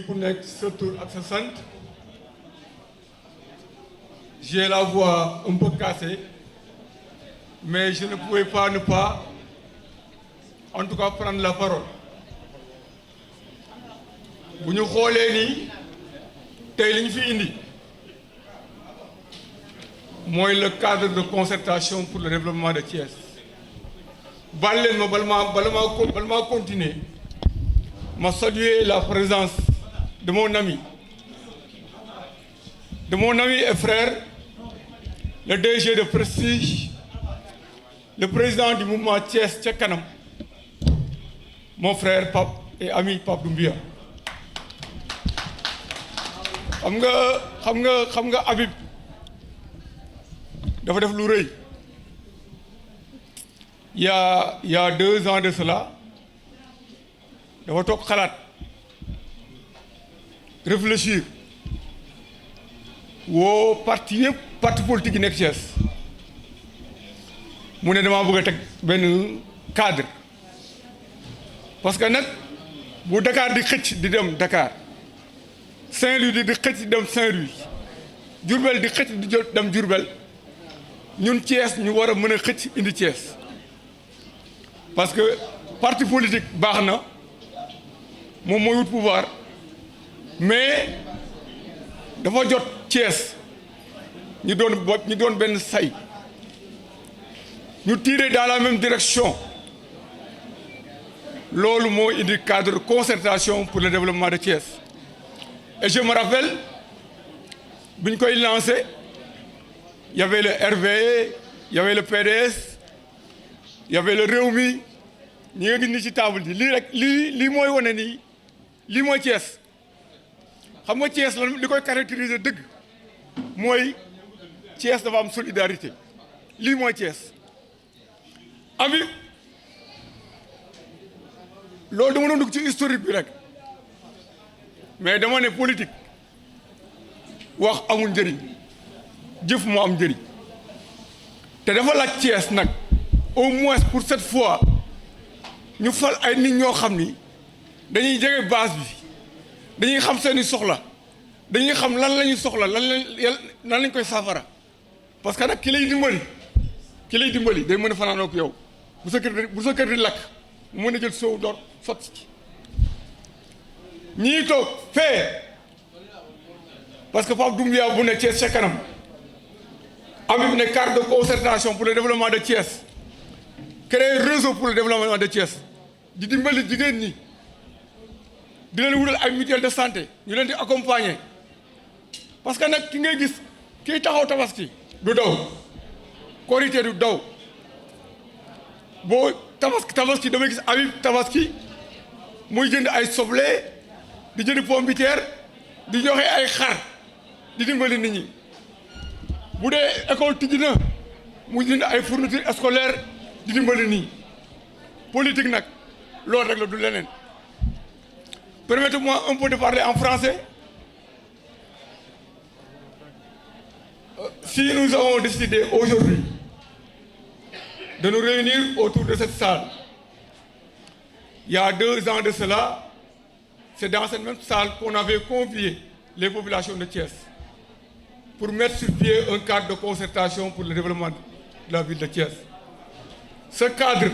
ku nekk sa tur ak sa sant. J'ai la voix un peu cassée, mais je ne pouvais pas ne pas, en tout cas, prendre la parole. Bu ñu xoolee nii tey li ñu fi indi mooy le cadre de concertation pour le développement de Thiès. Baal leen ma bala maa continuer ma saluer la présence de mon ami et frère, le DG de Prestige, le président du mouvement Thiès ca kanam, mon frère Pape et ami Pape Doumbia. xam nga Habib dafa def lu rëy. Il y a 2 ans de cela dafa toog xalaat réfléchir woo parti politique yi nekk Thiès mu ne damaa bëgg a teg benn cadre, parce que nag bu Dakar di xëcc di dem Dakar, Saint-Louis di xëcc di dem Saint-Louis, Diourbel di xëcc di dem Diourbel, ñun Thiès ñu war a mën a xëcc indi Thiès. Parce que parti politique baax na moom mooy wut pouvoir, mais dafa jot Thiès ñu doon benn say, ñu tirer dans la même direction. Loolu moo indi cadre de concertation pour le développement de Thiès. Et je me rappelle bi ñu koy lancé, il y avait le RV, il y avait le PDS, il y avait le Rewmi. ñi nga gis ni ci table ji lii mooy wane nii lii mooy Thiès. Xam nga Thiès lan li koy caractériser dëgg mooy Thiès dafa am solidarité. Lii mooy Thiès. Ami loolu dama doon dugg ci historique bi rek, mais dama ne politique wax amul njëriñ, jëf moo am njëriñ. te dafa laaj Thiès nag au moins pour cette fois ñu fal ay nit ñoo xam ni dañuy jege base bi, dañuy xam seeni soxla, dañuy xam lan la ñuy soxla, lan lañ koy saafara. Parce que nag ki lay dimbali day mën a fanaanoo ak yow bu sa kër di lakk mu mën a jël soow door sotti ci. ñii toog fee parce que Pape Doumbia bu ne Thiès ca kanam, am bi ne cadre de concertation pour le développement de Thiès, créer réseau pour le développement de Thiès, di dimbali jigéen ñi, di leen wutal ay mutuelle de santé, ñu leen di accompagner. Parce que nag ki ngay gis kiy taxaw tabaski du daw, korité du daw, boo tabaski damay gis Habib tabaski muy jënd ay soble, di jënd pomme de terre, di joxe ay xar, di dimbali nit ñi. Bu dee école tijji na muy jënd ay fourniture scolaire, di dimbali nii. Politique nag loolu rek la du leneen. Permettez-moi un peu de parler en français. Si nous avons décidé aujourd'hui de nous réunir autour de cette salle, il y a 2 ans de cela, c'est dans cette même salle qu'on avait convié les populations de Thiès pour mettre sur pied un cadre de concertation pour le développement de la ville de Thiès. Ce cadre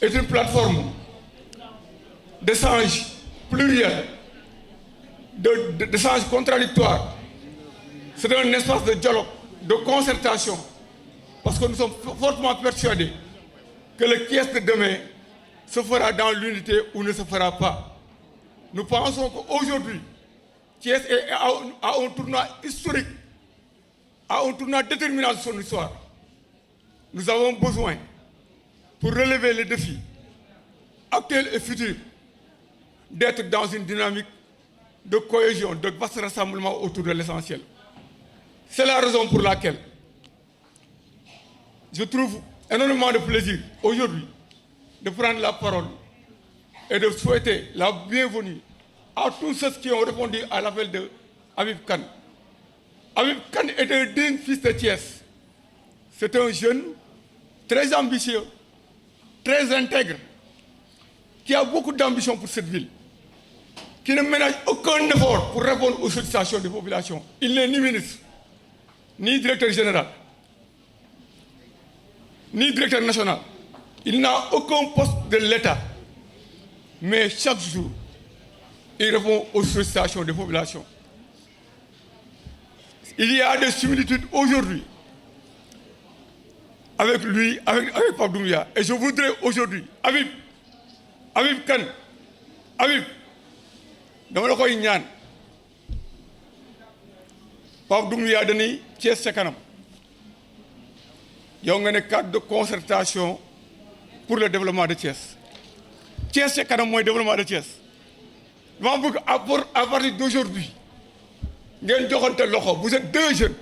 est une plateforme d'échange pluriel, d'échange contradictoire. C'est un espace de dialogue, de concertation, parce que nous sommes fortement persuadés que le Thiès de demain se fera dans l'unité ou ne se fera pas. Nous pensons qu'aujourd'hui, Thiès est à un tournant historique, à un tournant déterminant de son histoire. Nous avons besoin, pour relever les défis actuels et futurs, d'être dans une dynamique de cohésion, de vaste rassemblement autour de l'essentiel. C'est la raison pour laquelle je trouve énormément de plaisir aujourd'hui de prendre la parole et de souhaiter la bienvenue à tous ceux qui ont répondu à l'appel de Habib Kane. Habib Kane est un digne fils de Thiès. C'est un jeune très ambitieux, très intègre, qui a beaucoup d'ambition pour cette ville. qui ne ménage aucun effort pour répondre aux sollicitations des populations. Il n'est ni ministre, ni directeur général, ni directeur national. Il n'a aucun poste de l'État. Mais chaque jour, il répond aux sollicitations des populations. Il y a des similitudes aujourd'hui avec lui, avec Pape Doumbia. Et je voudrais aujourd'hui, Habib Kane, Habib, dama la koy ñaan Pape Doumbia dañuy Thiès ca kanam yow nga ne cadre de concertation pour le développement de Thiès. Thiès ca kanam mooy développement de Thiès. dama bëgg à partir d'aujourd'hui ngeen joxante loxo. Vous êtes deux jeunes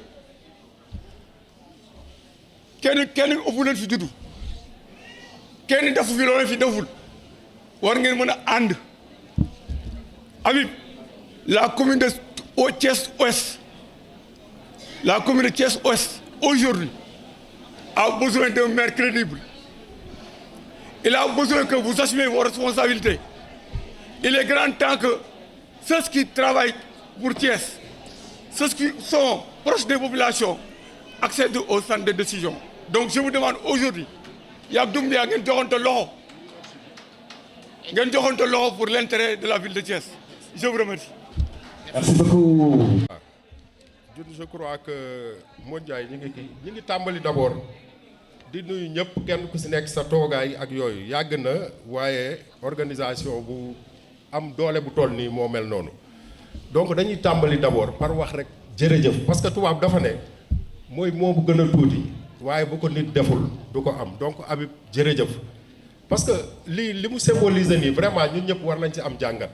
kenn ëpp leen fi juddu kenn defu fi loo fi deful war ngeen mën a ànd. Habib, la commune de Thiès-Ouest, la commune de Thiès-Ouest, aujourd'hui, a besoin d'un maire crédible. Il a besoin que vous assumez vos responsabilités. Il est grand temps que ceux qui travaillent pour Thiès, ceux qui sont proches des populations, accèdent au centre de décision. Donc je vous demande aujourd'hui, Pape Doumbia ngeen joxante loxo pour l'intérêt de la ville de Thiès. Je vous remercie. Merci beaucoup. Je crois que Mondiaye ñi ngi tàmbali d'abord di nuyu ñëpp kenn ku si nekk sa toogaay ak yooyu yàgg na waaye organisation bu am doole bu toll nii moo mel noonu. Donc dañuy tàmbali d'abord par wax rek jërëjëf parce que tubaab dafa ne mooy moo bu gën a tuuti waaye bu ko nit deful du ko am donc Habib jërëjëf parce que li mu symboliser nii vraiment ñun ñëpp war nañ ci am jàngat.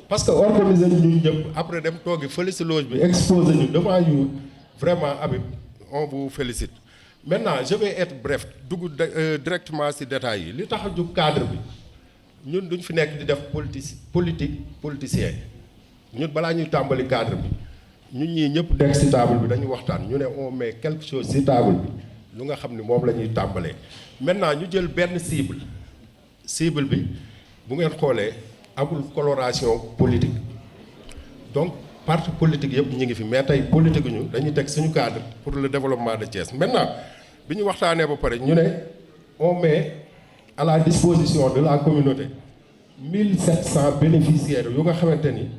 Parce que organiser ñu ñëpp après dem toogi fële si loge bi exposer ñu devant you vraiment Habib on vous félicite. Maintenant je vais être bref dugg directement si détails yi li tax a jóg cadre bi ñun duñ fi nekk di def politicien ñun balaa ñuy tàmbali cadre bi ñun ñii ñëpp nekk si table bi dañu waxtaan ñu ne on met quelque chose si table bi lu nga xam ni moom la ñuy tàmbalee. Maintenant ñu jël benn cible bi bu ngeen xoolee. Amul coloration politique donc parti politique yëpp ñu ngi fi mais tey politique ñu dañuy teg suñu cadre pour le développement de Thiès. Maintenant bi ñu waxtaanee ba pare ñu ne on met à la disposition de la communauté 1700 bénéficiaires yu nga xamante ni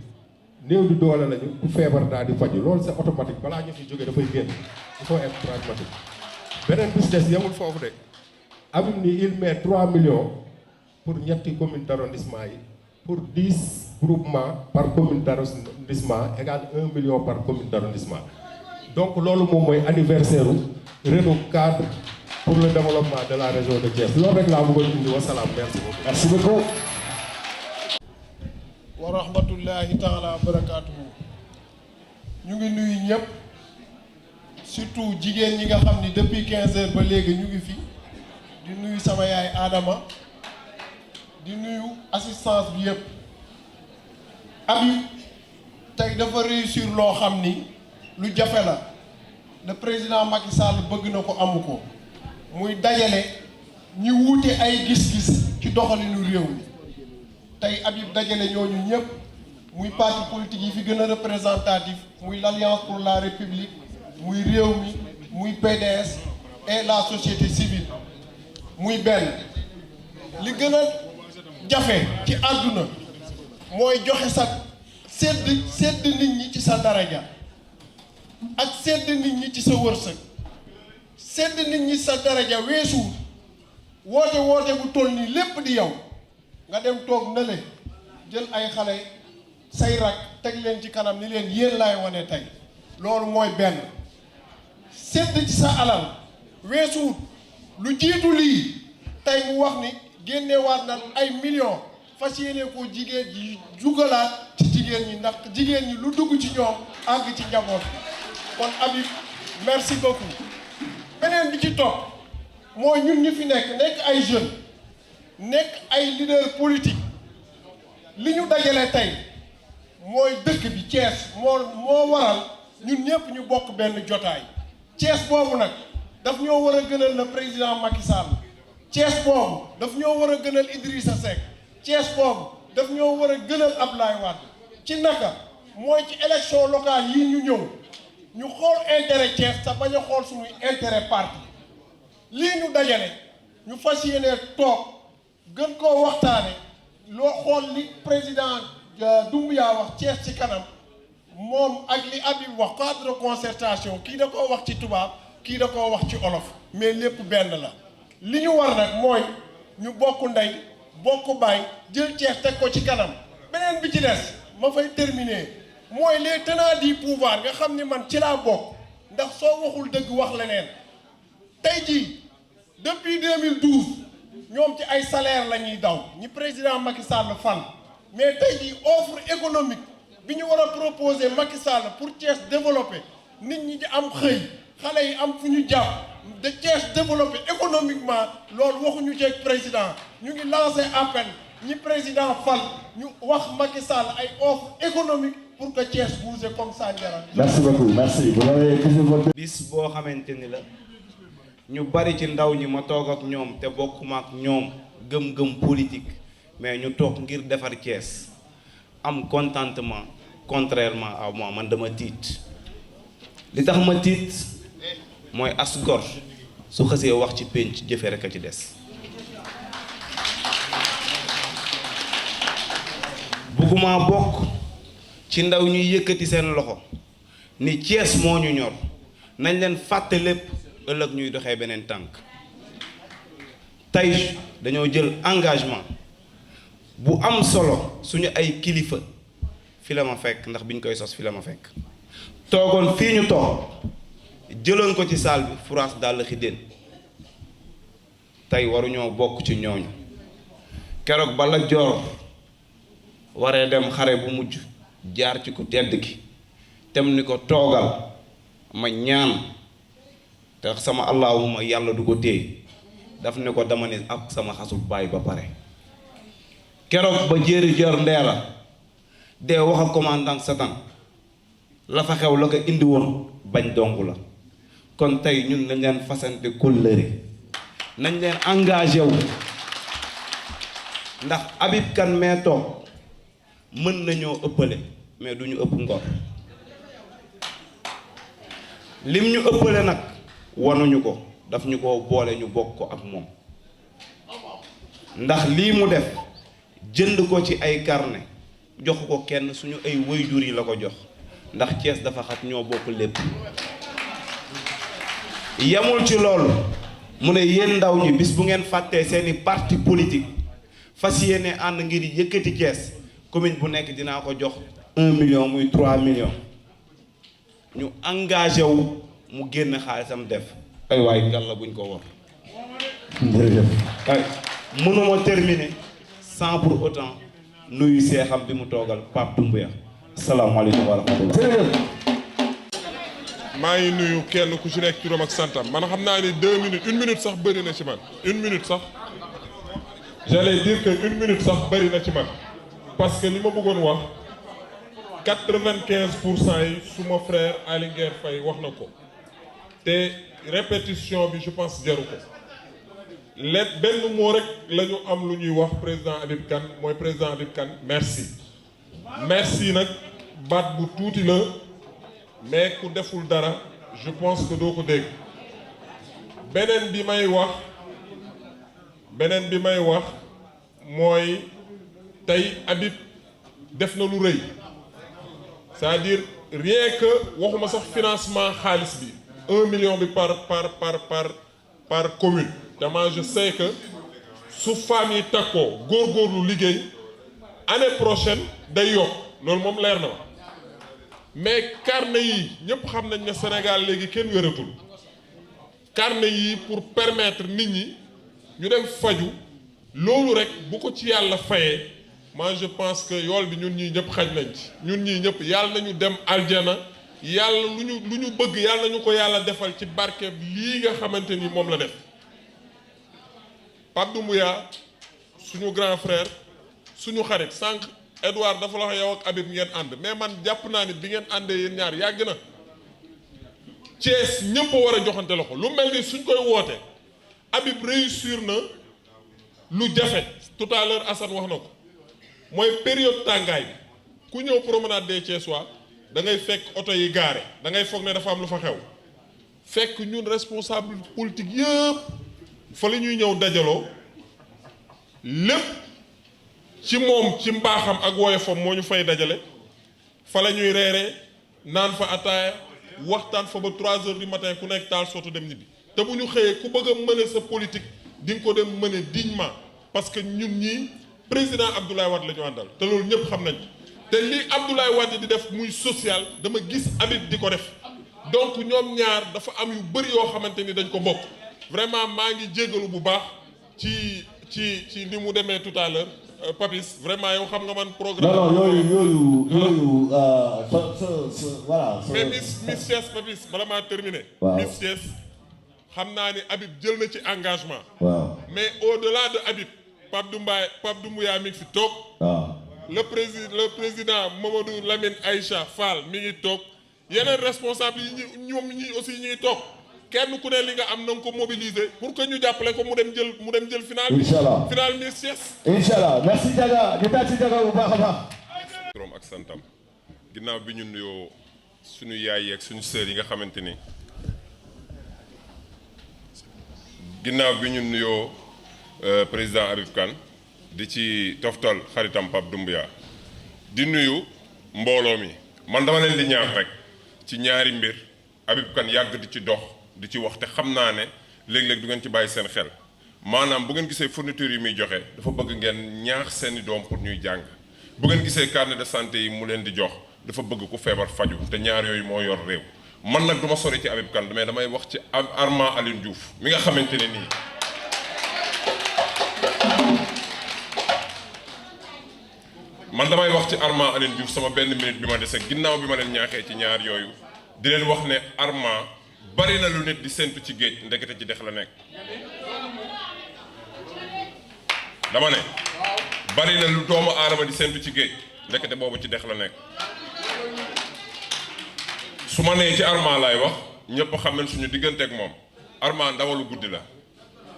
néew di doole lañu ku feebar daal di faju loolu c'est automatique balaa ñu fi jógee dafay génn il faut être pragmatique. Beneen bis des yemul foofu de Habib ni il met 3 millions pour ñetti commune d'arrondissement yi. Pour 10 groupements par commune d'arrondissement égale 1 million par commune d'arrondissement. Donc loolu moom mooy anniversaire réseau cadre pour le développement de la région de Thiès. Loolu rek laa bëggoon indi wa salaam merci beaucoup. Merci beaucoup. Wa rahmatullahi taala wa barakaatuhu. ñu ngi nuyu ñëpp surtout jigéen ñi nga xam ni depuis 15 heures ba léegi ñu ngi fi di nuyu sama yaay Adama. di nuyu assistance bi yëpp. Habib tey dafa réussir loo xam ni lu jafe la le président Macky Sall bëgg na ko amu ko muy dajale ñi wuute ay gis-gis ci doxalinu réew mi tey Habib dajale ñooñu ñëpp muy parti politique yi fi gën a représentatif muy l'Alliance pour la République muy réew mi muy PDS et la société civile muy benn li gën a jafe ci àdduna mooy joxe sa sedd nit ñi ci sa daraja ak sedd nit ñi ci sa wërsëg sedd nit ñi sa daraja weesu woote bu toll nii lépp di yow nga dem toog na le jël ay xale say rak teg leen ci kanam ni leen yéen laay wane tey loolu mooy benn sedd ci sa alal weesu lu jiitu lii tey mu wax ni génnewaat na ay millions fas yéene ko jigéen ji jugalaat ci jigéen ñi ndax jigéen ñi lu dugg ci ñoom àgg ci njaboot kon Habib merci beaucoup. beneen bi ci topp mooy ñun ñu fi nekk ay jeunes nekk ay leaders politiques li ñu dajale tey mooy dëkk bi Thiès moo waral ñun ñëpp ñu bokk benn jotaay. Thiès boobu nag daf ñoo war a gënal le président Macky Sall. Thiès boobu daf ñoo war a gënal Idrissa Seck. Thiès boobu daf ñoo war a gënal Ablaye Wade ci naka mooy ci élection locale yi ñu ñëw ñu xool intérêt Thiès te bañ a xool suñuy intérêt parti lii ñu dajale ñu fas yéene toog gën koo waxtaane loo xool li président Doumbouya wax Thiès ci kanam moom ak li Habib wax cadre de concertation kii da koo wax ci tubaab kii da koo wax ci olof mais lépp benn la li ñu war nag mooy ñu bokk ndey bokk baay jël Thiès teg ko ci kanam beneen bi ci des ma fay terminer mooy les tenants du pouvoir nga xam ni man ci laa bokk ndax soo waxul dëgg wax leneen tey jii depuis 2012 ñoom ci ay salaire la ñuy daw ñi président Macky Sall fal mais tey jii offre économique bi ñu war a proposer Macky Sall pour Thiès développer nit ñi di am xëy xale yi am fu ñu jàpp de Thiès développer économiquement loolu waxuñu ceeg président ñu ngi lancé appel ñi président fal ñu wax Macky Sall ay offre économique pour que Thiès bouge comme Sandiara. merci beaucoup merci. bis boo xamante ni la ñu bari ci ndaw ñi ma toog ak ñoom te bokkuma ak ñoom gëm-gëm politique mais ñu toog ngir defar Thiès am contentement contrairement à moi man dama tiit li tax ma tiit mooy as gor su xësee wax ci pénc jëfe rek a ci des bugguma bokk ci ndaw ñuy yëkkati seen loxo ni Thiès moo ñu ñor nañ leen fàtte lépp ëllëg ñuy doxee beneen tànk tey dañoo jël engagement bu am solo suñu ay kilifa fi la ma fekk ndax biñ koy sos fi la ma fekk toogoon fii ñu toog jëloon ko ci salle bi France dàll xidéen tey waruñoo bokk ci ñooñu keroog bala joor waree dem xare bu mujj jaar ci ku tedd gi tem ni ko toogal ma ñaan te sama allahuma yàlla du ko téye daf ne ko dama ne ak sama xasul baay ba pare keroog ba jéeri jor ndeela dee wax ak commandant Satan la fa xew la ko indi woon bañ dong la kon tey ñun nañ leen fasante kóllëre nañ leen engagé wu ndax Habib Kane mee toog mën nañoo ëppale mais du ñu ëpp ngor lim ñu ëppale nag wanuñu ko daf ñu ko boole ñu bokk ko ak moom ndax lii mu def jënd ko ci ay carnet jox ko kenn suñu ay waajur yi la ko jox ndax Thiès dafa xat ñoo bokk lépp yamul ci loolu mu ne yéen ndaw ñi bis bu ngeen fàttee seeni parti politique fas yéene ànd ngir yëkkati Thiès commune bu nekk dinaa ko jox 1 million muy 3 millions ñu engagé wu mu génn xaalisam def ay waay ngalla buñ ko war ay mënuma terminer sans pour autant nuyu seexam bi mu toogal Pape Doumbouya salaamaaleykum wa rahmatullah maa ngi nuyu kenn ku ci nekk turam ak santam man xam naa ni 2 minutes 1 minute sax bëri na ci man 1 minute sax j'allais dire que 1 minute sax bëri na ci man parce que li ma bëggoon wax 95% yi suma frère Aly Nguer Faye wax na ko te répétition bi je pense jaru ko lépp benn moo rek la ñu am lu ñuy wax président Habib Kane mooy président Habib Kane merci merci nag baat bu tuuti la mais ku deful dara je pense que doo ko dégg beneen bi may wax mooy tey Habib def na lu rëy c'est-à-dire rien que waxuma sax financement xaalis bi 1 million bi par commune dama je sais que su femmes yi takkoo góorgóorlu liggéey année prochaine day yokk loolu moom leer na ma mais carnet yi ñëpp xam nañ ne Sénégal léegi kenn wératul carnet yi pour permettre nit ñi ñu dem faju loolu rek bu ko ci yàlla fayee moi je pense que yool bi ñun ñii ñëpp xaj nañ ci ñun ñii ñëpp yàlla nañu dem aljana yàlla lu ñu bëgg yàlla nañu ko yàlla defal ci barke lii nga xamante ni moom la def Pape Doumbouya suñu grand frère suñu xarit sànq Edouard dafa la wax yow ak Habib ngeen ànd mais man jàpp naa ni bi ngeen àndee yéen ñaar yàgg na Thiès ñëpp a war a joxante loxo lu mel ni suñ koy woote Habib réussir na lu jafe tout à l'heure Assane wax na ko mooy période tàngaay bi ku ñëw promenade des Thiessois da ngay fekk oto yi gaare da ngay foog ne dafa am lu fa xew fekk ñun responsable politique yëpp fa la ñuy ñëw dajaloo lépp ci moom ci mbaaxam ak woyofam moo ñu fay dajale fa la ñuy reeree naan fa ataaya waxtaan fa ba 3 heures du matin ku nekk taal sooto dem ñibbi te bu ñu xëyee ku bëgg a mëne sa politique di nga ko dem mëne dignement parce que ñun ñii président Abdoulaye Wade la ñu àndal te loolu ñëpp xam nañ te li Abdoulaye Wade di def muy social dama gis Habib di ko def donc ñoom ñaar dafa am yu bëri yoo xamante ni dañ ko bokk vraiment maa ngi jéggalu bu baax ci ni mu demee tout à l'heure Papis vraiment yow xam nga man programme. non yooyu voilà. mais Miss Thiès Papis bala maa terminé. waaw Miss Thiès xam naa ni Habib jël na ci engagement. waaw mais au-delà de Habib Pape Doumbouya mi ngi fi toog. waaw le président Mamadou Lamine Aïcha Fall mi ngi toog yeneen responsable yi ñoom ñi aussi ñu ngi toog. kenn ku ne li nga am na nga ko mobiliser pour que ñu jàppale ko mu dem jël final. Inch'Allah final Miss Thiès. Inch'Allah merci Diaga ñu taal ci Diaga bu baax a baax. turam ak santam ginnaaw bi ñu nuyoo suñu yaay yi ak suñu sœur yi nga xamante ni ginnaaw bi ñu nuyoo président Habib Kane di ci toftal xaritam Pape Doumbouya di nuyu mbooloo mi man dama leen di ñaax rek ci ñaari mbir Habib Kane yàgg di ci dox. di ci wax te xam naa ne léeg-léeg du ngeen ci bàyyi seen xel maanaam bu ngeen gisee fourniture yi muy joxe dafa bëgg ngeen ñaax seeni doom pour ñuy jàng bu ngeen gisee carnet de santé yi mu leen di jox dafa bëgg ku feebar faju te ñaar yooyu moo yor réew man nag du ma sori ci Habib Kane mais damay wax ci Armand Aline Diouf mi nga xamante ne nii man damay wax ci Armand Aline Diouf sama benn minute bi ma dese ginnaaw bi ma leen ñaaxee ci ñaar yooyu di leen wax ne Armand bari na lu nit di séntu ci géej ndekete ci dex la nekk dama ne bari na lu doomu aadama di séntu ci géej ndekete boobu ci dex la nekk su ma nee ci Armand laay wax ñëpp xam nañ suñu diggante ak moom Armand ndawalu guddi la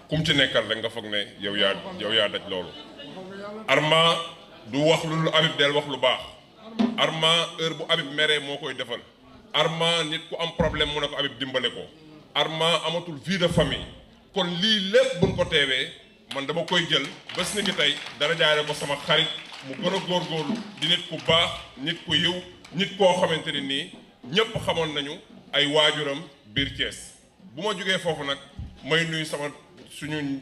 kum ci nekkal rek nga foog ne yow yaa daj loolu Armand du wax lu Habib del wax lu baax Armand heure bu Habib meree moo koy defal Armand nit ku am problème mu ne ko Habib dimbale ko Armand amatul vie de famille kon lii lépp buñ ko teewee man dama koy jël bés ni ki tey dara jaare ko sama xarit mu gën a góorgóorlu di nit ku baax nit ku yiw nit koo xamante ni nii ñépp xamoon nañu ay waajuram biir Thiès bu ma jógee foofu nag may nuyu suñu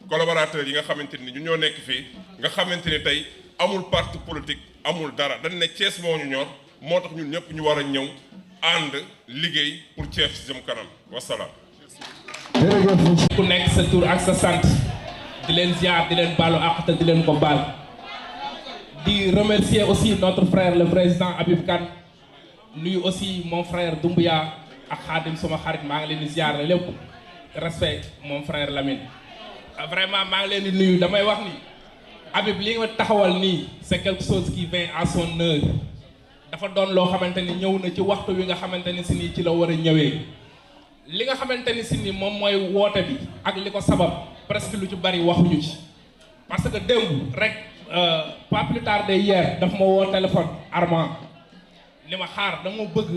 collaborateurs yi nga xamante ni ñu ñoo nekk fii nga xamante ni tey amul parti politique amul dara dañ ne Thiès moo ñu ñor moo tax ñun ñëpp ñu war a ñëw ànd liggéey pour Thiès jëm kanam wasalaam. ku nekk sa tur ak sa sant di leen ziar di leen baalu àq te di leen ko baal di remercier aussi notre frère le président Habib Kane nuyu aussi mon frère Doumbouya ak Khadim sama xarit maa ngi leen di ziar lépp respect mon frère Lamine. vraiment maa ngi leen di nuyu damay wax ni Habib li nga taxawal nii c'est quelque chose qui vient à son heure. dafa doon loo xamante ni ñëw na ci waxtu wi nga xamante ni si nii ci la war a ñëwee li nga xamante ni si nii moom mooy woote bi ak li ko sabab presque lu ci bari waxuñu ci parce que démb rek pas plus tard de hier daf ma woo téléphone Armand li ma xaar dama bëgg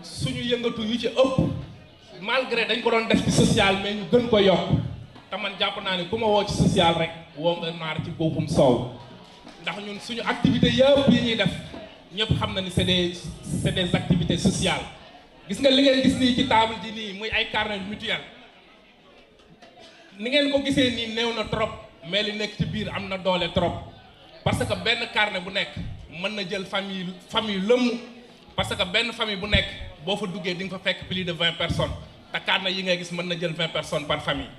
suñu yëngatu yu ci ëpp malgré dañ ko doon def ci social mais ñu gën ko yokk te man jàpp naa ni ku ma woo ci social rek woo nga naar ci góoxum soow ndax ñun suñu activité yëpp yi ñuy def ñëpp xam na ni c'est des activités sociales gis nga li ngeen gis nii ci table ji nii muy ay carnet mutuel ni ngeen ko gisee nii néew na trop mais li nekk ci biir am na doole trop parce que benn carnet bu nekk mën na jël famille lëmm parce que benn famille bu nekk boo fa duggee di nga fa fekk plus de 20 personnes te carnet yi ngay gis mën na jël 20 personnes par famille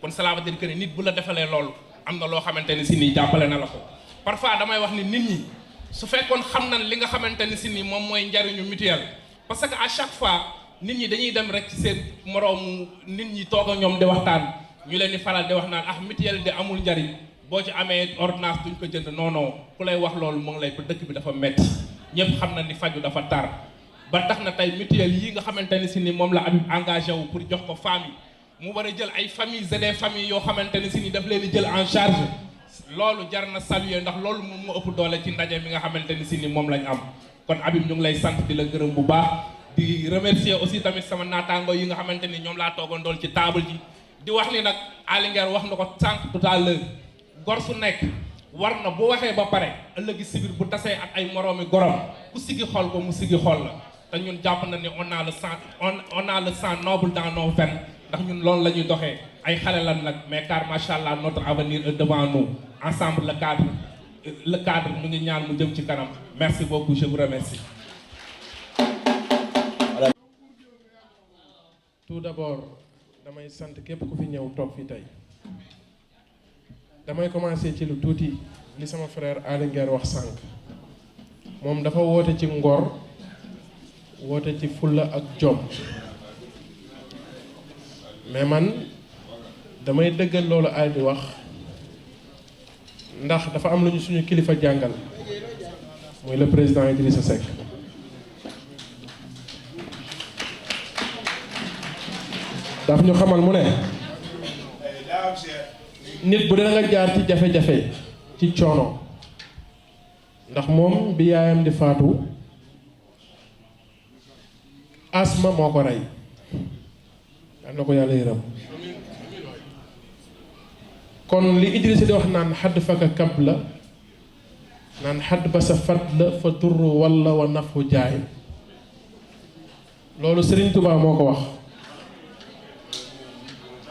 kon cela veut dire que nit bu la defalee loolu am na loo xamante ni si nii jàppale na la ko parfois damay wax ni nit ñi su fekkoon xam na li nga xamante ni si nii moom mooy njariñu mutuelle parce que à chaque fois nit ñi dañuy dem rek ci seen moroomu nit ñi toog ak ñoom di waxtaan ñu leen di faral di wax naan mutuelle de amul njariñ boo ci amee ordonnance duñ ko jënd non non ku lay wax loolu mu ngi lay dëkk bi dafa metti ñëpp xam na ni faju dafa tar ba tax na tey mutuelle yi nga xamante ni si ni moom la Habib engagé wu pour jox ko famille mu war a jël ay familles et des familles yoo xamante ni si ni daf leen di jël en charge loolu jar na saluer ndax loolu moom moo ëpp doole ci ndaje mi nga xamante ni si ni moom lañ am kon Habib ñu ngi lay sant di la gërëm bu baax di remercier aussi tamit sama naataango yi nga xamante ni ñoom laa toogandool ci table ji di wax ni nag Aly Nguer wax na ko sànq tout à l'heure gor su nekk war na bu waxee ba pare ëllëgi sibir bu tasee ak ay moroomi gorom ku sigi xool ko mu sigi xool la te ñun jàpp na ni on a le sang noble dans nos veines ndax ñun loolu la ñuy doxee ay xale lan nag mais car macha allah notre avenir est devant nous ensemble le cadre ñu ngi ñaan mu jëm ci kanam merci beaucoup je vous remercie. tout d'abord damay sant képp ku fi ñëw toog fi tey damay commencer ci lu tuuti li sama frère Aly Nguer wax sànq moom dafa woote ci ngor woote ci fulla ak jom mais man damay dëggal loolu Aly di wax ndax dafa am lu ñu suñu kilifa jàngal muy le président Idrissa Seck daf ñu xamal mu ne nit bu dee nga jaar ci jafe-jafe ci coono ndax moom bi yaayam di faatu asma moo ko rey yal na ko yàlla yërëm kon li Idrissa di wax naan xadd faka kab la naan xadd ba sa fat la fa durru walla wa nafu jaay loolu Serigne Touba moo ko wax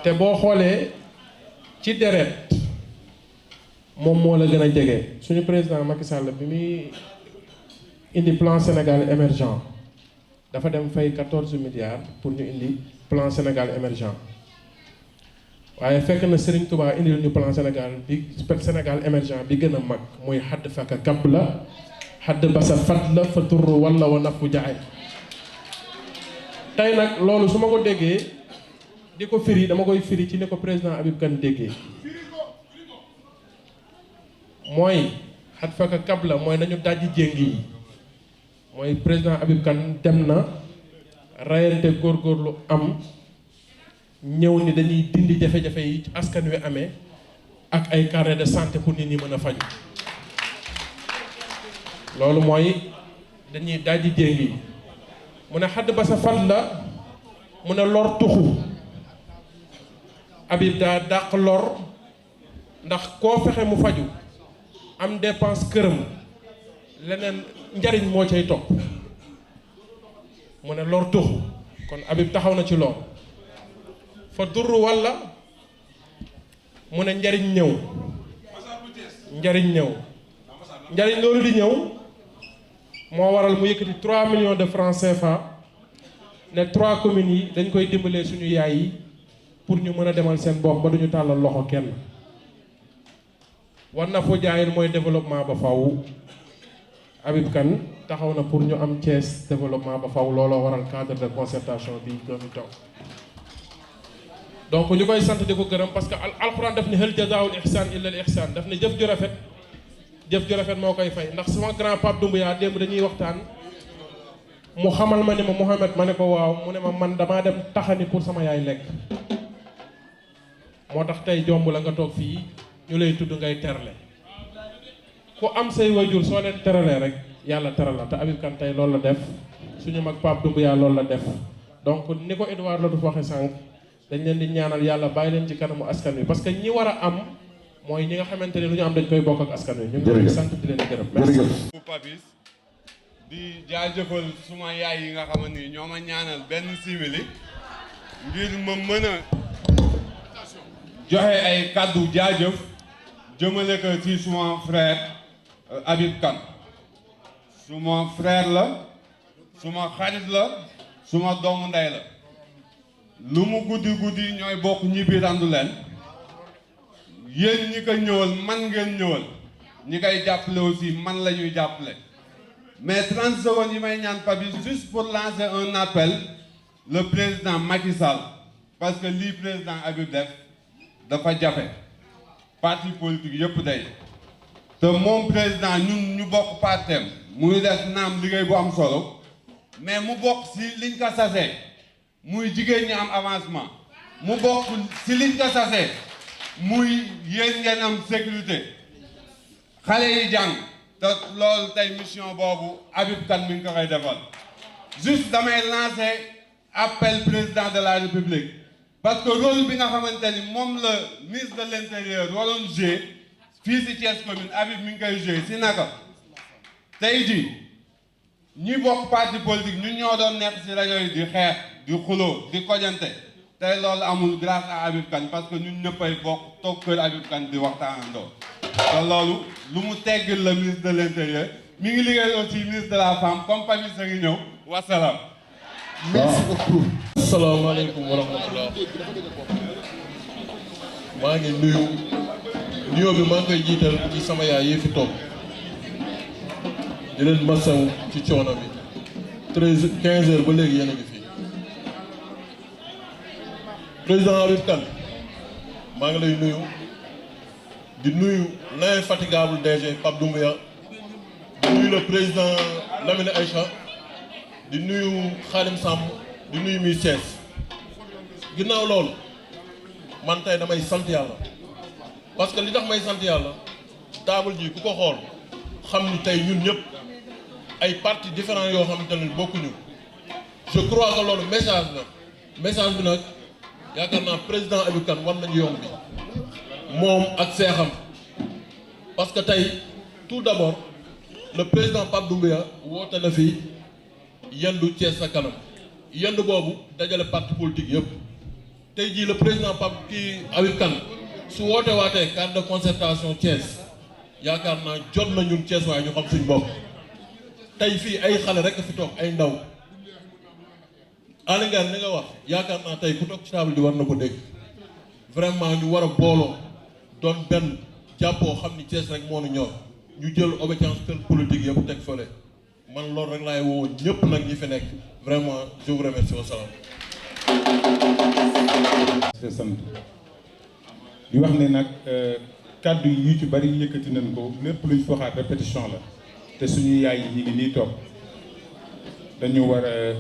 te boo xoolee ci deret moom moo la gën a jege suñu président Macky Sall bi muy indi plan Sénégal émergent dafa dem fay 14 milliards pour ñu indi plan Sénégal émergent waaye fekk na Serigne Touba indil ñu plan Sénégal émergent bi gën a mag muy xadd faka kab la xadd ba sa fat la fa tur walla wa nafu jaay tey nag loolu su ma ko déggee di ko firi dama koy firi ci ne ko président Habib Kane déggee mooy xadd faka kab la mooy nañu dajji jéng yi mooy président Habib Kane dem na rayante góorgóorlu am ñëw ni dañuy dindi jafe-jafe yi askan wi amee ak ay carnet de santé pour nit ñi mën a faju loolu mooy dañuy dajji jéng yi mu ne xadd ba sa fat la mu ne lor tuxu Habib daa dàq lor ndax koo fexe mu faju am dépense këram leneen njariñ moo cay topp mu ne lor tuxu kon Habib taxaw na ci lool fa durru walla mu ne njariñ ñëw njariñ loolu di ñëw moo waral mu yëkkati 3 millions de francs CFA ne 3 communes yi dañ koy dimbalee suñu yaay yi pour ñu mën a demal seen bopp ba duñu tàllal loxo kenn war na foo jaayin mooy développement ba faw Habib Kane taxaw na pour ñu am Thiès développement ba faw looloo waral cadre de concertation bi doomi toog donc ñu koy sant di ko gërëm parce que alxuraan daf ni hal jazaa'ul ihsaan illa al ihsaan daf ne jëf ju rafet moo koy fay ndax sama grand Pape Doumbouya démb dañuy waxtaan mu xamal ma ne ma Mouhamed ma ne ko waaw mu ne ma man damaa dem taxani pour sama yaay lekk moo tax tey jomb la nga toog fii ñu lay tudd ngay terle ku am say wajur soo leen teralee rek yàlla teral la te Habib Kane tey loolu la def suñu mag Pape Doumbouya loolu la def donc ni ko Edouard la du waxe sànq dañ leen di ñaanal yàlla bàyyi leen ci kanamu askan wi parce que ñi war a am mooy ñi nga xamante ne lu ñu am dañ koy bokk ak askan wi. ñu ngi leen di sant di leen gërëm. merci. Papis di jaajëfal suma yaay yi nga xamante ni ñoo ma ñaanal benn simili ngir ma mën a joxe ay kàddu jaajëf jëmale ko ci suma frère Habib Kane suma frère la suma xarit la suma doomu ndey la. lu mu guddi guddi ñooy bokk ñibbi randu leen yéen ñi ko ñëwal man ngeen ñëwal ñi koy jàppale aussi man la ñuy jàppale mais 30 secondes yi may ñaan Papis juste pour lancer un appel le président Macky Sall parce que lii président Habib def dafa jafe parti politique yëpp day te moom président ñun ñu bokk partem muy def naam liggéey bu am solo mais mu bokk si liñ ko sasee muy jigéen ñi am avancement mu bokk si liñ ko sasee muy yéen ngeen am sécurité xale yi jàng te loolu tey mission boobu Habib Kane mi ngi ko koy defal juste damay lancer appel président de la République parce que rôle bi nga xamante ni moom la ministre de l'intérieur waroon jouer fii si Thiès commune Habib mi ngi koy jouer si naka tey jii ñi bokk parti politique ñun ñoo doon nekk si rajo yi di xeex di xuloo di kojante tey loolu amul grâce à Habib Kane parce que ñun ñëppay bokk toog kër Habib Kane di waxtaanandoo te loolu lu mu teggil la ministre de l'intérieur mi ngi liggéey aussi ministre de la femme comme Papis sa ngi ñëw wasalaam. merci beaucoup. asalaamaaleykum wa rahmatulah. maa ngi nuyoo bi maa ngi koy jiital ci sama yaay yi fi toog di leen masaw ci coono bi 15 heures ba léegi yéen a ngi fi. président Habib Kane maa ngi lay nuyu di nuyu l'infatigable DG Pape Doumbia di nuyu le président Lamine Aïcha di nuyu Khadim Samb di nuyu muy Thiès ginnaaw loolu man tey damay sant yàlla parce que li tax may sant yàlla table ji ku ko xool xam ni tey ñun ñëpp ay partis différents yoo xamante ne bokkuñu je crois que loolu message bi nag yaakaar naa président Habib Kane war nañu yoon bi moom ak seexam parce que tey tout d'abord le président Pape Doumbia woote na fi yendu Thiès sa kanam yendu boobu dajale parti politique yëpp tey jii le président Habib Kane su woote waatee cadre de concertation Thiès yaakaar naa jot na ñun Thiès waaye ñu xam suñ bopp tey fii ay xale rek fi toog ay ndaw Alingar ni nga wax yaakaar naa tey ku toog ci table di war na ko dégg vraiment ñu war a booloo doon benn jàppoo xam ni Thiès rek moo nu ñor ñu jël obédience politique yëpp teg fële man loolu rek laay woo ñëpp nag ñi fi nekk vraiment je vous remercie wa salaam. sant di wax ne nag kàddu yi yu ci bari yëkkati nañ ko lépp luñ foxaat répétition la te suñu yaay yi ñu ngi nii toog dañu war a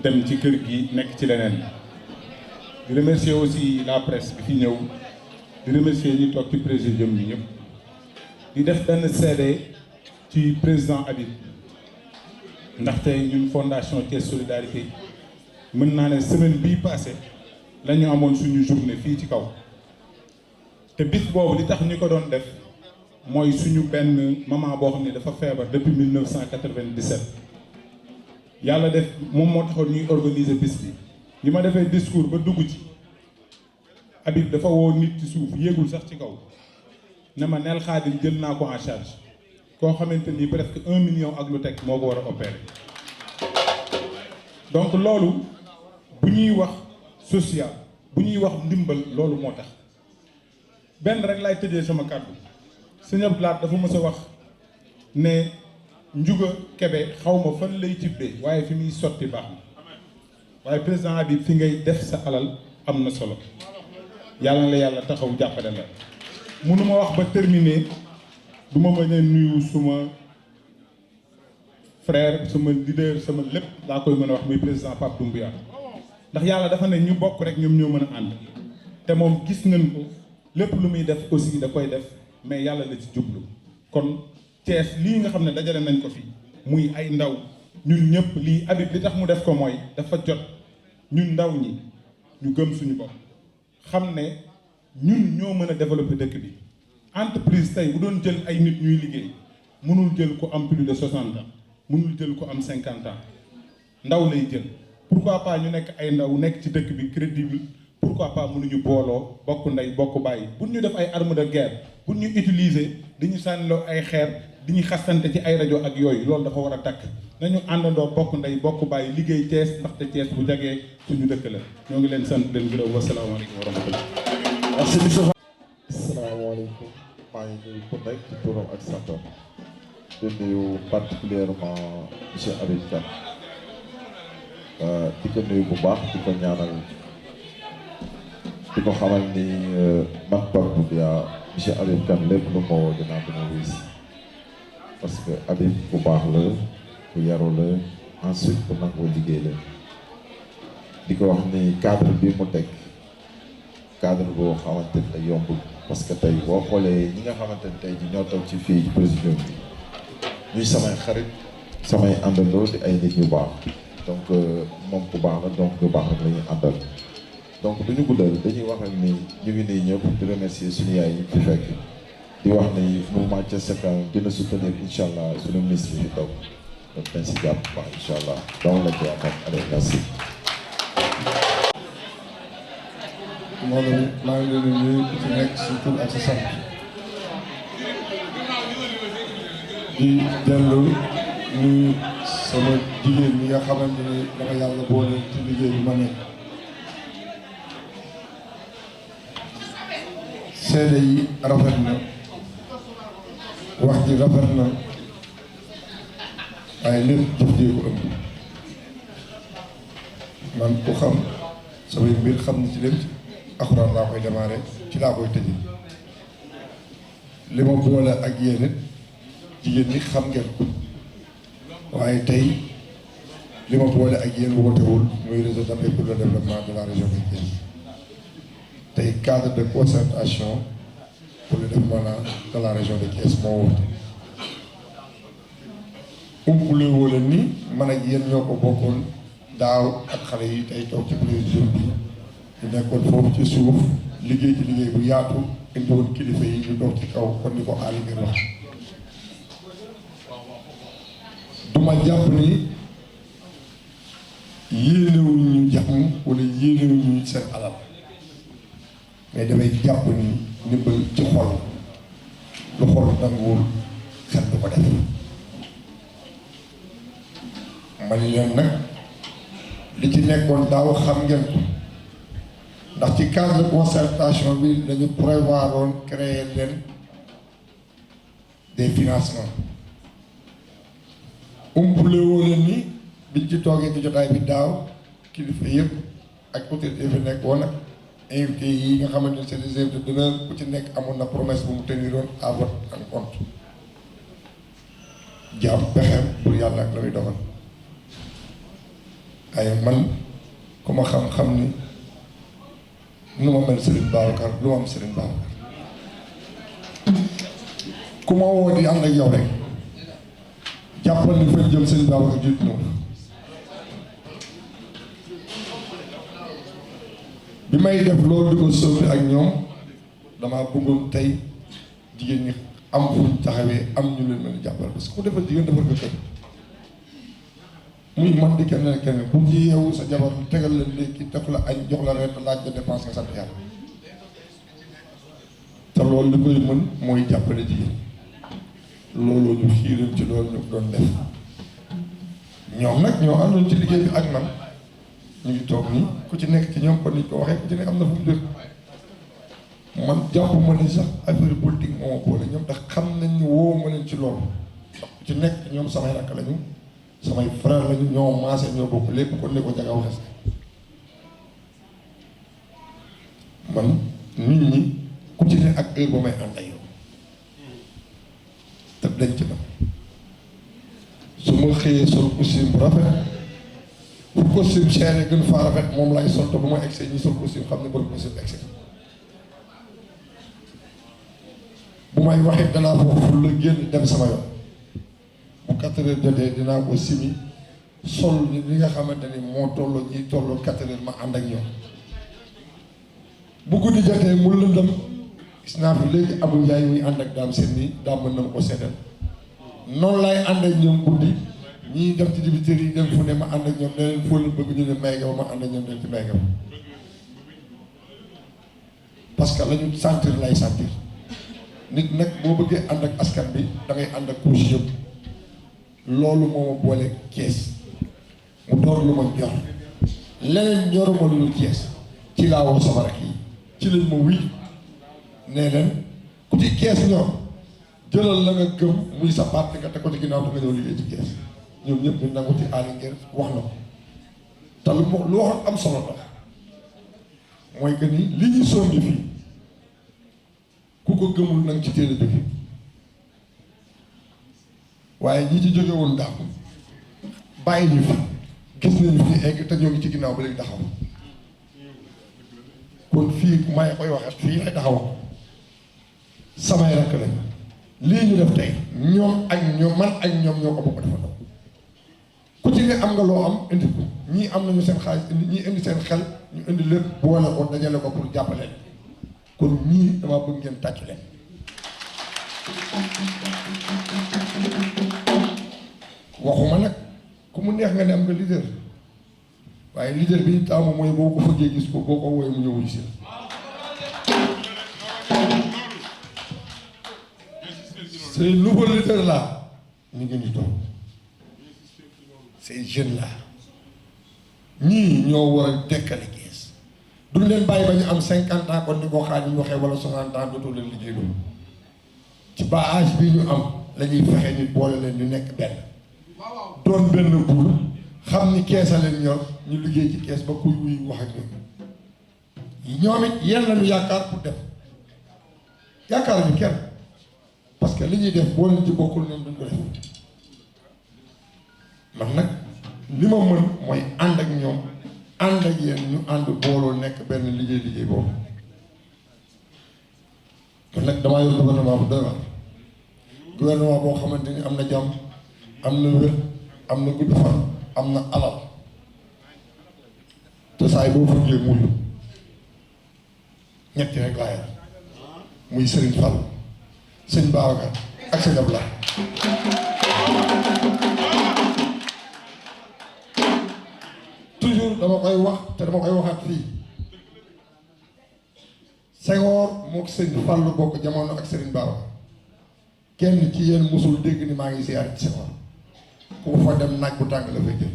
dem ci kër gi nekk ci leneen di remercier aussi la presse bi fi ñëw di remercier ñi toog ci présidium bi ñëpp di def benn seede ci président Habib ndaxte ñun fondation Thiès Solidarité mën naa ne semaine bii passé la ñu amoon suñu journée fii ci kaw te bis boobu li tax ñu ko doon def mooy suñu benn maman boo xam ne dafa feebar depuis 1997 yàlla def moom moo taxoon ñuy organiser bis bi li ma defee discours ba dugg ci Habib dafa woo nit ci suuf yéegul sax ci kaw ne ma neel Xaadim jël naa ko en charge koo xamante ni presque 1 million ak lu teg moo ko war a opérer donc loolu bu ñuy wax social bu ñuy wax ndimbal loolu moo tax benn rek laay tëjee sama kàddu sëñ Abdou Lahad dafa mës a wax ne Ndiouga Kébé xaw ma fan lay tibbee waaye fi muy sotti baax na waaye président Habib fi ngay def sa alal am na solo yàlla na la yàlla taxaw jàppale la mënuma wax ba terminer du ma mën a nuyu suma frère sama leader sama lépp laa koy mën a wax muy président Pape Doumbia ndax yàlla dafa ne ñu bokk rek ñoom ñoo mën a ànd te moom gis nañ ko lépp lu muy def aussi da koy def mais yàlla la ci jublu kon Thiès lii nga xam ne dajale nañ ko fi muy ay ndaw ñun ñëpp lii Habib li tax mu def ko mooy dafa jot ñun ndaw ñi ñu gëm suñu bopp xam ne ñun ñoo mën a développer dëkk bi entreprise tey bu doon jël ay nit ñuy liggéey mënul jël ko am plus de 60 ans mënul jël ko am 50 ans ndaw lay jël pourquoi pas ñu nekk ay ndaw nekk ci dëkk bi crédible pourquoi pas mënuñu booloo bokk ndey bokk bàyyi bu ñu def ay armes de guerre bu ñu utiliser diñu sànniloo ay xeer di ñu xasante ci ay rajo ak yooyu loolu dafa war a takk nañu àndandoo bokk ndey bokk bàyyi liggéey Thiès ndaxte Thiès bu jagee suñu dëkk la ñoo ngi leen sant leen gërëm wasalaamaaleykum wa rahmatullah. asalaamaaleykum maa ngi nuyu ku nekk ci turam ak santam di nuyu particulièrement monsieur Habib Kane di ko nuyu bu baax di ko ñaanal di ko xamal ni man Pape Doumbia monsieur Habib Kane lépp lu ma woo dinaa ko wuyu si parce que Habib bu baax la bu yaru la ensuite bu nangoo liggéey la di ko wax ni cadre bi mu teg cadre boo xamante ne yombul parce que tey boo xoolee ñi nga xamante ne tey ji ñoo toog ci fii ci président bi ñuy samay xarit samay àndandoo di ay nit ñu baax donc moom ku baax la donc ku baax rek la ñuy àndal donc duñu guddal dañuy wax rek ni ñu ngi nii ñëpp di remercier suñu yaay yi fi fekk di wax ni mouvement Thiès ca kanam dina soutenir incha allah suñu ministre yi toog donc dañ si jàpp baax incha allah donc la koy amal allez merci. mbooloo maa ngi leen di nuyu ku ci nekk sa tur ak sa sant di dellu nuyu sama jigéen ñi nga xamante ni dama yàlla boole ci liggéey bi ma nekk seede yi rafet na wax ji rafet na waaye lépp jëf jee ko ëmb man ku xam samay mbir xam ni ci lépp alxuraan laa koy démarré ci laa koy tëjee li ma boole ak yéen it jigéen ñi xam ngeen ko waaye tey li ma boole ak yéen wootewul muy réseau d'appui pour le développement de la région de Thiès tey cadre de concertation pour le développement de la région de Thiès moo woote umpule woo leen ni man ak yéen ñoo ko bokkoon daaw ak xale yi tey toog ci président bi ñu nekkoon foofu ci suuf liggéey ci liggéey bu yaatu indi woon kilifa yi ñu toog ci kaw kon ni ko aali ngir wax duma jàpp ni yéenewuñ ñu jàmm wala yéenewuñ ñu seen alal mais damay jàpp ni ndimbal ci xol lu xol nanguwul xel du ko def man leen nag li ci nekkoon daaw xam ngeen ko ndax ci cadre de concertation bi dañu prévoir woon créer leen des financements umpule woo leen ni biñ ci toogee ci jotaay bi daaw kilifa yëpp ak autorité fi nekk woon ak invité yi nga xamante ne c'est des invités d'honneur ku ci nekk amoon na promesse bu mu teniroon à votre compte jaam pexeem pour yàlla ak la muy doxal ay man ku ma xam-xam ni nu ma mel Serigne Babacar lu ma am Serigne Babacar ku ma woo di ànd ak yow rek jàppal ni fa jëm Serigne Babacar jiitu noonu bi may def loolu di ko sóobi ak ñoom damaa bëggoon tey jigéen ñi am fu ñu taxawee am ñu leen mën a jàppal parce que ku defal jigéen defal ko kër muy man di kenn kenn bu ci yeewu sa jabar tegal la léegi def la añ jox la reer laaj la dépense nga sant yàlla te loolu li koy mën mooy jàppale jigéen loolu ñu xiiral ci loolu ñu doon def ñoom nag ñoo àndoon ci liggéey bi ak man ñu ngi toog nii ku ci nekk ci ñoom kon ni ko waxee ku ci nekk am na fu mu dër man jàpp ma ni sax affaire politique moo ma boole ñoom ndax xam nañ ni woo ma leen ci loolu ku ci nekk ñoom samay rakk lañu samay frère lañu ñoo maase ñoo bokk lépp kon ni ko jaga waxee man nit ñi ku ci ne ak heure ba may ànd ak yow te dañ ci dem su ma xëyee sol costume bu rafet bu costume cher gën faa rafet moom laay sol te bu ma egsee ñi sol costume xam ne borom costume egsee bu may waxee danaa foofu la génn dem sama yoon bu 4 heures jotee dinaa ko simi sol li nga xamante ni moo tolloo ñi tolloo 4 heures ma ànd ak ñoom bu guddi jotee mu lëndëm gis naa fi léegi Abou Ndiaye muy ànd ak daam seen nii daam mën na ma ko seetal noonu laay ànd ak ñoom guddi ñii dem ci dibiteri yi dem fu ne ma ànd ak ñoom ne leen fóol bëgg ñu ne may nga ma ànd ak ñoom dem ci may nga ma parce que la ñu sentir lay sentir nit nag boo bëggee ànd ak askan bi da ngay ànd ak couche yëpp loolu moo ma boole Thiès mu door lu ma ñor leneen ñoruma lu dul Thiès ci laa woo sama rek yi ci lañ ma wii nee leen ku ci Thiès ñor jëlal la nga gëm muy sa parti nga teg ko ci ginnaaw te nga ñëw liggéey ci Thiès ñoom ñëpp ñu nangu ci aali ngeen wax na ko te lu waxoon am solo la mooy que ni li ñu songi fii ku ko gëmul nag ci teel a jóge waaye ñi ci jóge woon daaw bàyyi ñu fi gis nañu fi egg te ñoo ngi ci ginnaaw ba léegi taxaw kon fii may koy waxee fii lay taxaw samay rakk lañ lii ñu def tey ñoom ak ñoom man ak ñoom ñoo ko bokk defandoo ku ci ne am nga loo am indi ko ñii am nañu seen xaalis indi ñii indi seen xel ñu indi lépp boole ko dajale ko pour jàppale kon ñii dama bëgg ngeen tàcc leen. waxuma nag ku mu neex nga ne am nga leader waaye leader bi ñu taamu mooy boo ko fëggee gis ko boo ko woowee mu ñëwul si. ces nouveaux leaders là ñu ngi ñu toog ces jeunes là ñii ñoo war a dekkale Thiès duñ leen bàyyi ba ñu am 50 ans kon ni ko xaaj ñu waxee wala 60 ans dootoo leen liggéey loolu ci ba âge bii ñu am la ñuy fexe ñu boole leen ñu nekk benn doon benn buur xam ni Thiès a leen ñor ñu liggéey ci Thiès ba kuy wuy wax ak ñoom it yéen lañu yaakaar pour def yaakaar ñu kenn parce que li ñuy def boo leen ci bokkul ñoom duñ ko def man nag li ma mën mooy ànd ak ñoom ànd ak yéen ñu ànd booloo nekk benn liggéey boobu kon nag damaa yor gouvernement bu doy waar gouvernement boo xamante ni am na jàmm am na wér am na gudd fan am na alal te saa yi boo fëggee mul ñetti rek laa yor muy Serigne Fall sëñ Babacar ak sëñ Abdoulaye toujours dama koy wax te dama koy waxaat fii Senghor moo ko sëñ Fallu bokk jamono ak Serigne Babacar kenn ci yéen musul dégg ni maa ngi siyaare ci Senghor ku fa dem naaj bu tàng la fay jël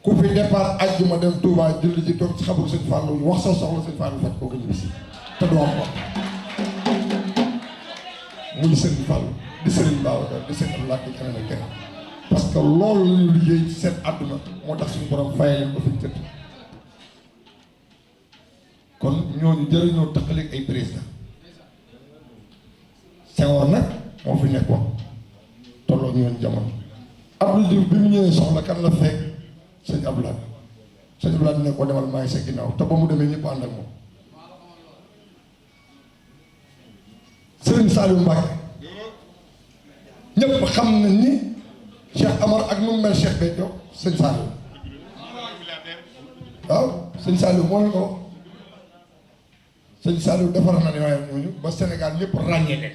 ku fi départ àjjuma dem Touba julli ji toog ci xabaru sëñ Fallu wax sa soxla sëñ Fallu faj koo ko ñibbisi te du am ko muy Serigne Fall di Serigne Babacar di Serigne Abdoulaye di keneen ak keneen parce que loolu la ñu liggéey ci seen àdduna moo tax suñu borom fayee leen ko fi ñu tëdd kon ñooñu jëriñoo taqaleeg ay président Senghor nag moo fi nekkoon tolloo ñu woon jamono Abdou Diouf bi mu ñëwee soxla kan la fekk sëñ Abdoulaye sëñ Abdoulaye ne ko demal maa ngi sa ginnaaw te ba mu demee ñëpp ànd ak moom Serigne Saliou Mbacke ñëpp xam nañ ni Cheikh Amar ak nu mu mel Cheikh Béthio sëñ Saliou waaw sëñ Saliou moo leen ko sëñ Saliou defar na ne waaye ñooñu ba Sénégal ñëpp ràññee leen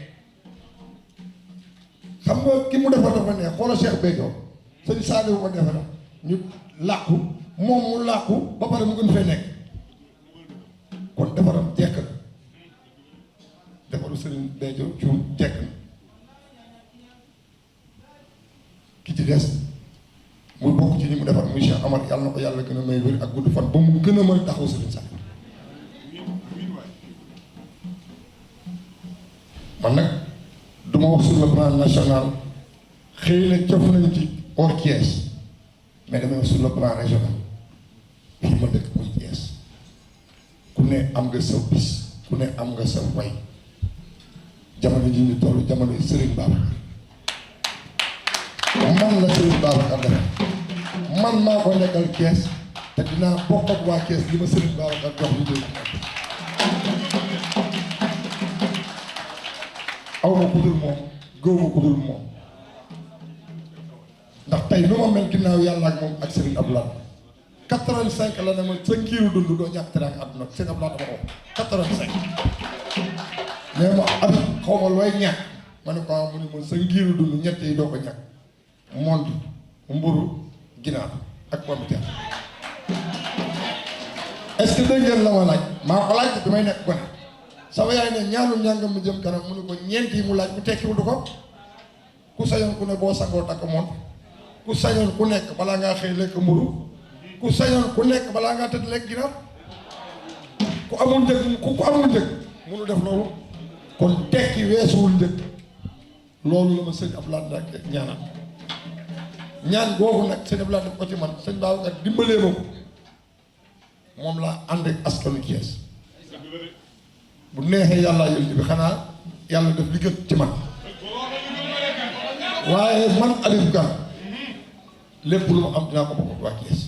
xam nga ki mu defar dafa ne xoolal Cheikh Béthio sëñ Saliou ko defar ñu làqu moom mu làqu ba pare mu gën fee nekk kon defaram jekk na defaru Serigne Béthio Thioune jekk na ki ci des mu bokk ci ñi mu defar muy Cheikh Amar yàlla na ko yàlla gën a may wér ak gudd fan ba mu gën a mën taxaw Serigne Saliou man nag du ma wax sur le plan national xëy na cof nañ ci hors Thiès mais damay wax sur le plan régional fii ma dëkk muy Thiès ku ne am nga sa bis ku ne am nga sa way jamono ji ñu toll jamono Serigne Babacar man la Serigne Babacar def man maa ko nekkal Thiès te dinaa bokk ak waa Thiès li ma Serigne Babacar jox ñu dégg aw ma kudul moom gëw ma kudul moom ndax tey nu ma mel ginnaaw yàlla ak moom ak Serigne Abdoulaye 85 la ne ma sa ngiiru dund doo ñàkk teraanga àdduna Serigne Abdoulaye dama ko 85 mais ma ab xaw ma looy ñàkk ma ne ko mu ne ma sa ngiiru dund ñett yi doo ko ñàkk mont mburu ginaar ak pomme de terre est-ce que dégg ngeen la ma laaj maa ko laaj bi may nekk gone sama yaay ne ñaanul njàngam mi jëm kanam mu ne ko ñeent yi mu laaj ku tekkiwul du ko ku sañoon ku ne boo sangoo takk mont ku sañoon ku nekk balaa ngaa xëy lekk mburu ku sañoon ku nekk balaa ngaa tëdd lekk ginaar ku amul njëg ku amul njëg munu def loolu kon tekki weesuwul njëg loolu la ma sëñ Abdoulaye nag ñaanal ñaan googu nag sëñ Abdoulaye def ko ci man sëñ Babacar dimbalee ma ko moom laa ànd ak askanu Thiès bu neexee yàlla yël bi xanaa yàlla def li gën ci man waaye man Habib Kane lépp lu ma am dinaa ko bokk waa Thiès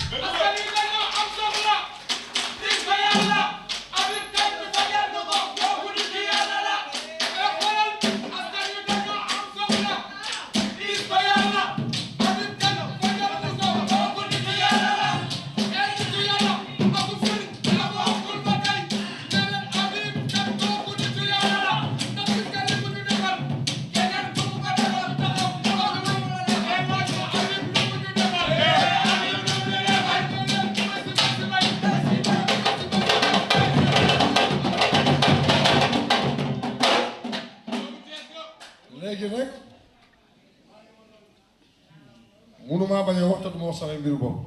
mënumaa bañ a wax te du ma wax samay mbiru bopp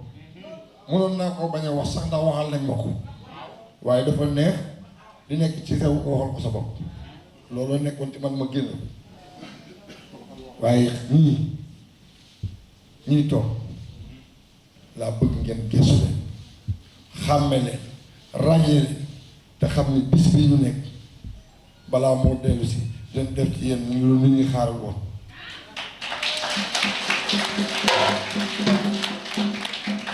mënoon naa koo bañ a wax sax ndax waxal nañ ma ko waaye dafa neex di nekk ci xew nga waxal ko sa bopp looloo nekkoon ci man ma génn waaye ñii toog laa bëgg ngeen gëstu leen xàmme leen ràññee leen te xam ni bis bii ñu nekk balaa moo dellu si den def ci yéen lu nit ñi xaaral woon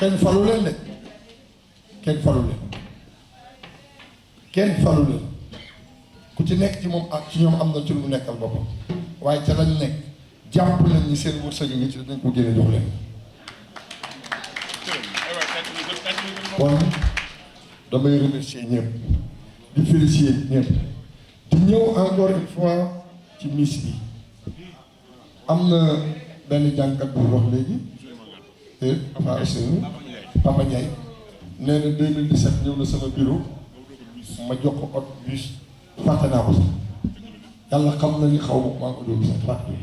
kenn falu leen de kenn falu leen ku ci nekk ci moom ak ci ñoom am na ci lu mu nekkal boppam waaye ca lañ nekk jàpp nañ ni seen wërsëg yi ci dañ ko génne jox leen kon damay remercier ñëpp di féliciter ñëpp di ñëw encore une fois ci miss bi am na benn jàngkat bu wax léegi Papa Ndiaye nee na 2017 ñëw na sama bureau ma jox ko ot bus fàtte naa ko sax yàlla xam na ni xaw ma maa ko doon sax fàtte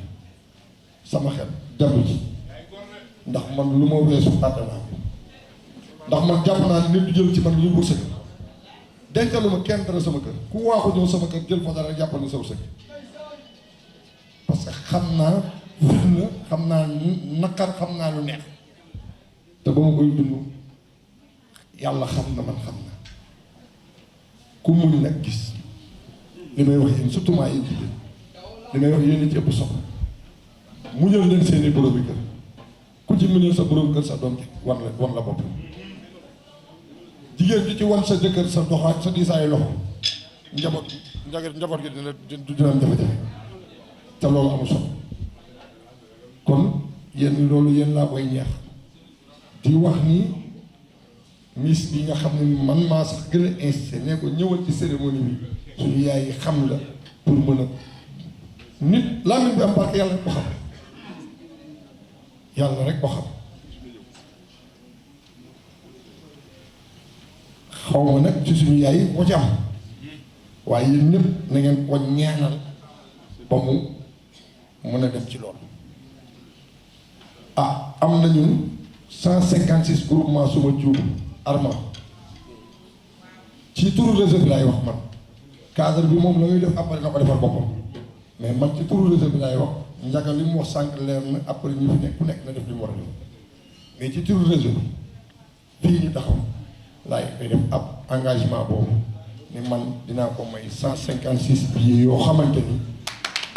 sama xel dellu ci ndax man lu ma weesu fàtte naa ko ndax man jàpp naa nit du jël ci man lu wërsëg dencalu ma kenn dara sama kër ku waaxu ñëw sama kër jël fa dara jàppal ni sa wërsëg parce que xam naa fitna xam naa naqar xam naa lu neex te ba ma koy dund yàlla xam na man xam na ku muñ nag gis li may wax yéen surtout maa yéen jigéen li may wax yéen ci ëpp soxla muñal leen seeni borom bi kër ku ci muñal sa borom kër sa doom ji wan la bopp jigéen ji ci wan sa jëkkër sa doxaat sa diisaayu loxo njaboot gi dina jafe-jafe te loolu amul solo kon yéen loolu yéen laa koy ñeex di wax ni miss bi nga xam ne man maa sax gën a insisté ne ko ñëwal ci cérémonie bi suñu yaay yi xam la pour mën a nit làmmiñ bi am barke yàlla rek ko xam yàlla rek ko xam xaw ma nag ci suñu yaay yi ko ci am waaye yéen ñëpp na ngeen ko ñaanal ba mu mën a dem ci loolu am nañu 156 groupement suma juum arma ci turu réseau bi laay wax man cadre bi moom la muy def après na ko defal boppam mais man ci turu réseau bi laay wax njaga li mu wax sànq leer na après ñu fi nekk ku nekk na def li mu war a def mais ci turu réseau bi fii ñu taxaw laay koy def ab engagement boobu ni man dinaa ko may 156 billets yoo xamante ni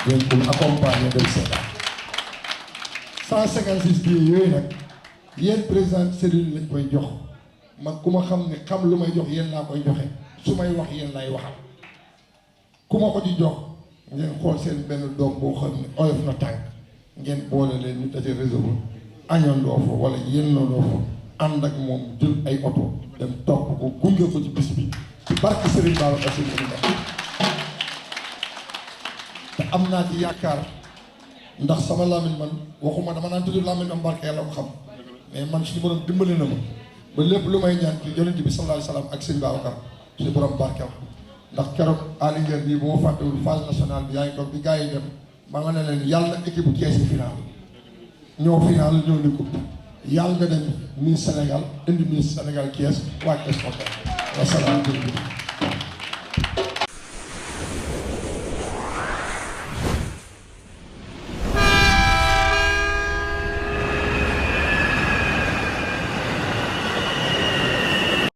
dañ ko accompagner dem seetaan 156 billets yooyu nag yéen président cellule lañ koy jox man ku ma xam ne xam lu may jox yéen laa koy joxe su may wax yéen lay waxal ku ma ko ci jox ngeen xool seen benn doom boo xam ne oyof na tànk ngeen boole leen ñu daje réseau ba añandoo fa wala yennandoo fa ànd ak moom jël ay oto dem topp ko gunge ko ci bis bi ci barke Serigne Babacar Sy te am naa ci yaakaar ndax sama làmmiñ man waxuma dama naan tudd làmmiñ am barke yàlla ko xam mais man suñu borom dimbali na ma ba lépp lu may ñaan ci yonent bi sallallahu alayhi wasallam ak sëñ Babacar suñu borom barkeel ndax keroog Alinguer bii bu ma fàttewul phase nationale bi yaa ngi toog bi gars yi dem ma nga ne leen yàlla équipe bu Thiès yi final ñoo final ñoo ni coupe yàlla nga dem Miss Sénégal indi Miss Sénégal Thiès waa Thiès wasalaam.